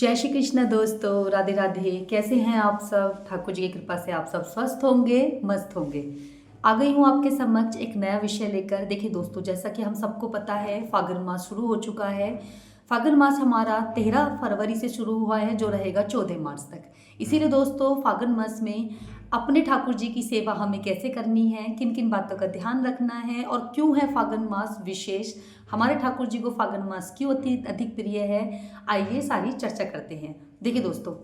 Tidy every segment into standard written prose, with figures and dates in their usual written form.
जय श्री कृष्ण दोस्तों, राधे राधे। कैसे हैं आप सब? ठाकुर जी की कृपा से आप सब स्वस्थ होंगे, मस्त होंगे। आ गई हूँ आपके समक्ष एक नया विषय लेकर। देखिए दोस्तों, जैसा कि हम सबको पता है, फागुन मास शुरू हो चुका है। फागुन मास हमारा 13 फरवरी से शुरू हुआ है, जो रहेगा 14 मार्च तक। इसीलिए दोस्तों, फागुन मास में अपने ठाकुर जी की सेवा हमें कैसे करनी है, किन किन बातों का ध्यान रखना है और क्यों है फागुन मास विशेष, हमारे ठाकुर जी को फागुन मास क्यों अधिक प्रिय है, आइए सारी चर्चा करते हैं। देखिए दोस्तों,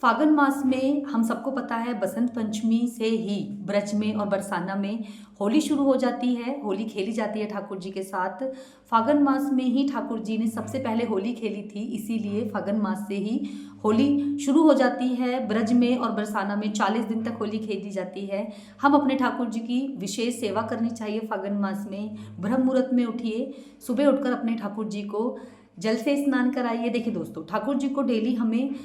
फागुन मास में हम सबको पता है बसंत पंचमी से ही ब्रज में और बरसाना में होली शुरू हो जाती है। होली खेली जाती है ठाकुर जी के साथ। फागुन मास में ही ठाकुर जी ने सबसे पहले होली खेली थी, इसीलिए फागुन मास से ही होली शुरू हो जाती है। ब्रज में और बरसाना में 40 दिन तक होली खेली जाती है। हम अपने ठाकुर जी की विशेष सेवा करनी चाहिए फागुन मास में। ब्रह्म मुहूर्त में उठिए, सुबह उठकर अपने ठाकुर जी को जल से स्नान कराइए। देखिए दोस्तों, ठाकुर जी को डेली हमें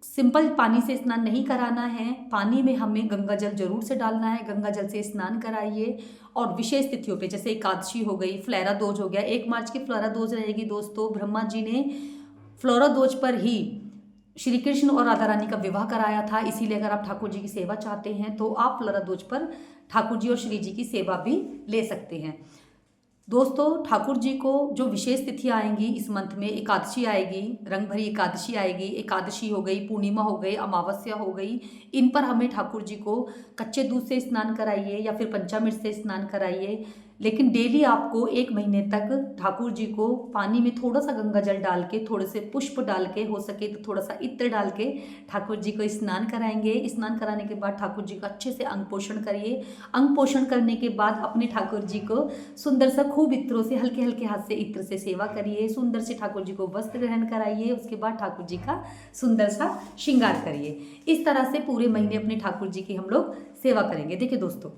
सिंपल पानी से स्नान नहीं कराना है, पानी में हमें गंगा जल जरूर से डालना है। गंगा जल से स्नान कराइए। और विशेष तिथियों पे जैसे एकादशी हो गई, फ्लेरा दोज हो गया, 1 मार्च की फ्लेरा दोज रहेगी दोस्तों। ब्रह्मा जी ने फ्लोरा दोज पर ही श्री कृष्ण और राधा रानी का विवाह कराया था। इसीलिए अगर आप ठाकुर जी की सेवा चाहते हैं तो आप फ्लोरा दोज पर ठाकुर जी और श्री जी की सेवा भी ले सकते हैं। दोस्तों, ठाकुर जी को जो विशेष तिथियां आएंगी इस मंथ में, एकादशी आएगी, रंग भरी एकादशी आएगी, एकादशी हो गई, पूर्णिमा हो गई, अमावस्या हो गई, इन पर हमें ठाकुर जी को कच्चे दूध से स्नान कराइए या फिर पंचामृत से स्नान कराइए। लेकिन डेली आपको 1 महीने तक ठाकुर जी को पानी में थोड़ा सा गंगा जल डाल के, थोड़े से पुष्प डाल के, हो सके तो थोड़ा सा इत्र डाल के ठाकुर जी को स्नान कराएंगे। स्नान कराने के बाद ठाकुर जी का अच्छे से अंग पोषण करिए। अंग पोषण करने के बाद अपने ठाकुर जी को सुंदर सा खूब इत्रों से, हल्के हल्के हाथ से इत्र से सेवा करिए। सुंदर से ठाकुर जी को वस्त्र ग्रहण कराइए। उसके बाद ठाकुर जी का सुंदर सा श्रृंगार करिए। इस तरह से पूरे महीने अपने ठाकुर जी की हम लोग सेवा करेंगे। देखिए दोस्तों,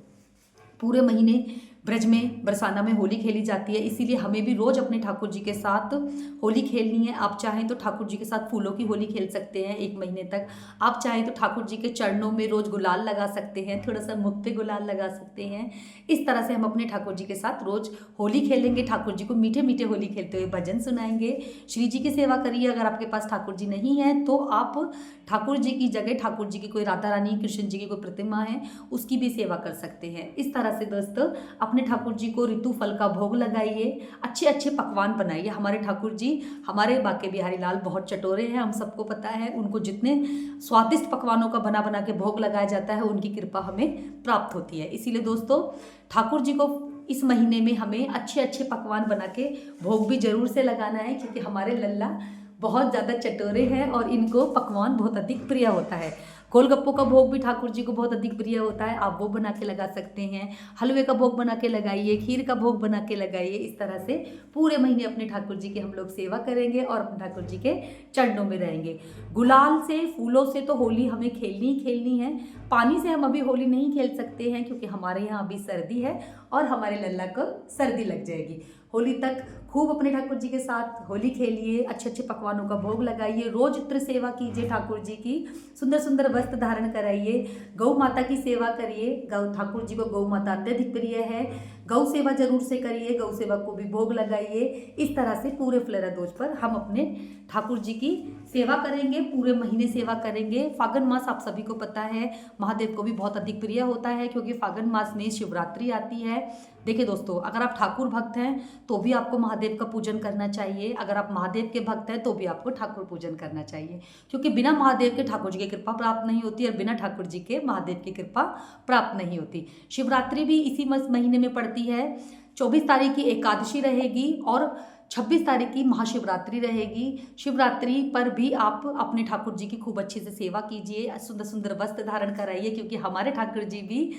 पूरे महीने ब्रज में बरसाना में होली खेली जाती है, इसीलिए हमें भी रोज अपने ठाकुर जी के साथ होली खेलनी है। आप चाहें तो ठाकुर जी के साथ फूलों की होली खेल सकते हैं 1 महीने तक। आप चाहें तो ठाकुर जी के चरणों में रोज गुलाल लगा सकते हैं, थोड़ा सा मुख पे गुलाल लगा सकते हैं। इस तरह से हम अपने ठाकुर जी के साथ रोज होली खेलेंगे। ठाकुर जी को मीठे मीठे होली खेलते हुए भजन सुनाएंगे। श्री जी की सेवा करिए। अगर आपके पास ठाकुर जी नहीं है तो आप ठाकुर जी की जगह ठाकुर जी की कोई राधा रानी, कृष्ण जी की कोई प्रतिमा है, उसकी भी सेवा कर सकते हैं। इस तरह से दोस्तों, अपने ठाकुर जी को ऋतु फल का भोग लगाइए, अच्छे अच्छे पकवान बनाइए। हमारे ठाकुर जी, हमारे बाके बिहारी लाल बहुत चटोरे हैं, हम सबको पता है। उनको जितने स्वादिष्ट पकवानों का बना बना के भोग लगाया जाता है, उनकी कृपा हमें प्राप्त होती है। इसीलिए दोस्तों, ठाकुर जी को इस महीने में हमें अच्छे अच्छे पकवान बना के भोग भी जरूर से लगाना है, क्योंकि हमारे लल्ला बहुत ज़्यादा चटोरे हैं और इनको पकवान बहुत अधिक प्रिय होता है। गोलगप्पों का भोग भी ठाकुर जी को बहुत अधिक प्रिय होता है, आप वो बना के लगा सकते हैं। हलवे का भोग बना के लगाइए, खीर का भोग बना के लगाइए। इस तरह से पूरे महीने अपने ठाकुर जी की हम लोग सेवा करेंगे और अपने ठाकुर जी के चरणों में रहेंगे। गुलाल से, फूलों से तो होली हमें खेलनी ही खेलनी है। पानी से हम अभी होली नहीं खेल सकते हैं, क्योंकि हमारे यहाँ अभी सर्दी है और हमारे लल्ला को सर्दी लग जाएगी। होली तक खूब अपने ठाकुर जी के साथ होली खेलिए, अच्छे अच्छे पकवानों का भोग लगाइए, रोज इत्र सेवा कीजिए ठाकुर जी की, सुंदर सुंदर वस्त्र धारण कराइए, गौ माता की सेवा करिए। गौ ठाकुर जी को गौ माता अत्यधिक प्रिय है, गौ सेवा जरूर से करिए, गौ सेवा को भी भोग लगाइए। इस तरह से पूरे फ्लेरा दोज पर हम अपने ठाकुर जी की सेवा करेंगे, पूरे महीने सेवा करेंगे। फागुन मास आप सभी को पता है महादेव को भी बहुत अधिक प्रिय होता है, क्योंकि फागुन मास में शिवरात्रि आती है। देखिए दोस्तों, अगर आप ठाकुर भक्त हैं तो भी आपको महादेव का पूजन करना चाहिए। अगर आप महादेव के भक्त हैं तो भी आपको ठाकुर पूजन करना चाहिए, क्योंकि बिना महादेव के ठाकुर जी की कृपा प्राप्त नहीं होती और बिना ठाकुर जी के महादेव की कृपा प्राप्त नहीं होती। शिवरात्रि भी इसी महीने में पड़ती है। 24 तारीख की एकादशी रहेगी और 26 तारीख की महाशिवरात्रि रहेगी। शिवरात्रि पर भी आप अपने ठाकुर जी की खूब अच्छे से सेवा कीजिए, सुंदर सुंदर वस्त्र धारण कराइए, क्योंकि हमारे ठाकुर जी भी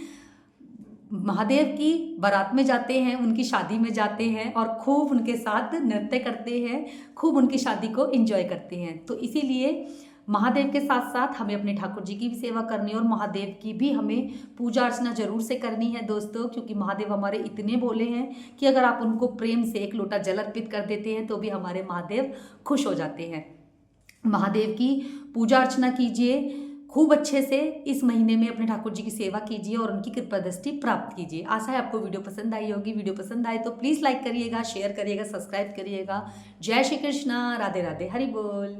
महादेव की बारात में जाते हैं, उनकी शादी में जाते हैं और खूब उनके साथ नृत्य करते हैं, खूब उनकी शादी को एंजॉय करते हैं। तो इसीलिए महादेव के साथ साथ हमें अपने ठाकुर जी की भी सेवा करनी है और महादेव की भी हमें पूजा अर्चना जरूर से करनी है दोस्तों, क्योंकि महादेव हमारे इतने भोले हैं कि अगर आप उनको प्रेम से 1 लोटा जल अर्पित कर देते हैं तो भी हमारे महादेव खुश हो जाते हैं। महादेव की पूजा अर्चना कीजिए खूब अच्छे से। इस महीने में अपने ठाकुर जी की सेवा कीजिए और उनकी कृपा दृष्टि प्राप्त कीजिए। आशा है आपको वीडियो पसंद आई होगी। वीडियो पसंद आए तो प्लीज़ लाइक करिएगा, शेयर करिएगा, सब्सक्राइब करिएगा। जय श्री कृष्णा, राधे राधे, हरि बोल।